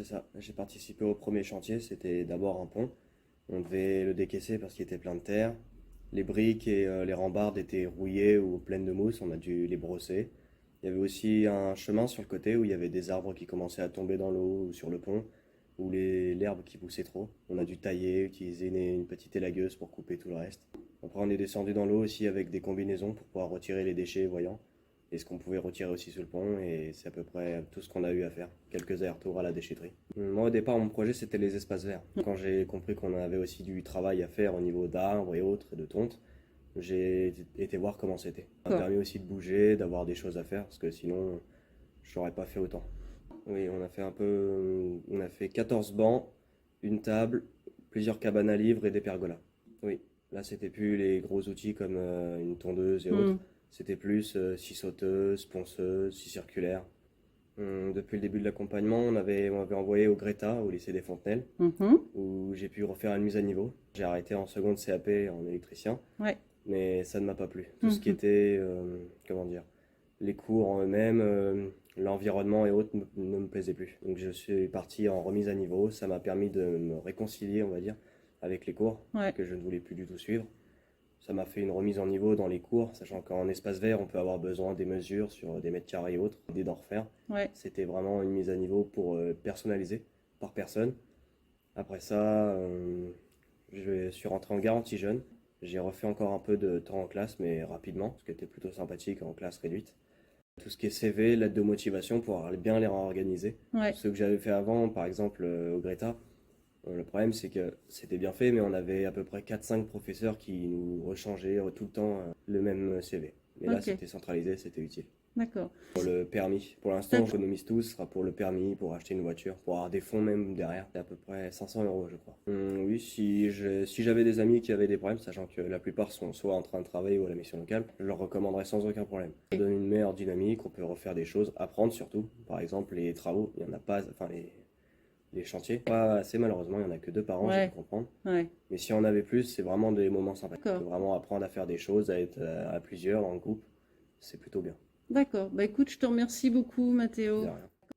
ça. J'ai participé au premier chantier, c'était d'abord un pont. On devait le décaisser parce qu'il était plein de terre. Les briques et les rambardes étaient rouillées ou pleines de mousse, on a dû les brosser. Il y avait aussi un chemin sur le côté où il y avait des arbres qui commençaient à tomber dans l'eau ou sur le pont, ou l'herbe qui poussait trop. On a dû tailler, utiliser une petite élagueuse pour couper tout le reste. Après, on est descendu dans l'eau aussi avec des combinaisons pour pouvoir retirer les déchets voyants et ce qu'on pouvait retirer aussi sur le pont, et c'est à peu près tout ce qu'on a eu à faire. Quelques allers-retours à la déchetterie. Moi, au départ, mon projet, c'était les espaces verts. Quand j'ai compris qu'on avait aussi du travail à faire au niveau d'arbres et autres, et de tontes, j'ai été voir comment c'était. Ça m'a permis aussi de bouger, d'avoir des choses à faire, parce que sinon, je n'aurais pas fait autant. Oui, on a fait 14 bancs, une table, plusieurs cabanes à livres et des pergolas. Oui, là, c'était plus les gros outils comme une tondeuse et autres. C'était plus scie sauteuse, ponceuse, scie circulaire. Depuis le début de l'accompagnement, on avait envoyé au Greta, au lycée des Fontenelles, où j'ai pu refaire une mise à niveau. J'ai arrêté en seconde CAP en électricien, Ouais. mais ça ne m'a pas plu. Tout ce qui était, comment dire, les cours en eux-mêmes, l'environnement et autres ne me plaisaient plus. Donc je suis parti en remise à niveau. Ça m'a permis de me réconcilier, on va dire, avec les cours Ouais. que je ne voulais plus du tout suivre. Ça m'a fait une remise en niveau dans les cours, sachant qu'en espace vert, on peut avoir besoin des mesures sur des mètres carrés et autres, d'en refaire. Ouais. C'était vraiment une mise à niveau pour personnaliser par personne. Après ça, je suis rentré en garantie jeune. J'ai refait encore un peu de temps en classe, mais rapidement, ce qui était plutôt sympathique en classe réduite. Tout ce qui est CV, lettre de motivation, pour bien les réorganiser. Ouais. Ceux que j'avais fait avant, par exemple au Greta, le problème, c'est que c'était bien fait, mais on avait à peu près 4-5 professeurs qui nous rechangeaient tout le temps le même CV. Mais là, Ok. c'était centralisé, c'était utile. D'accord. Pour le permis, pour l'instant, j'économise tout, ce sera pour le permis, pour acheter une voiture, pour avoir des fonds même derrière. C'est à peu près 500 euros, je crois. Oui, si j'avais des amis qui avaient des problèmes, sachant que la plupart sont soit en train de travailler ou à la mission locale, je leur recommanderais sans aucun problème. Ça donne une meilleure dynamique, on peut refaire des choses, apprendre surtout. Par exemple, les travaux, il n'y en a pas, enfin les chantiers, pas assez malheureusement, il n'y en a que 2 par an, j'ai Ouais. pu comprendre. Ouais. Mais si on avait plus, c'est vraiment des moments sympas. On D'accord. peut vraiment apprendre à faire des choses, à être à plusieurs, en groupe, c'est plutôt bien. D'accord. Bah écoute, je te remercie beaucoup, De Mathéo. rien.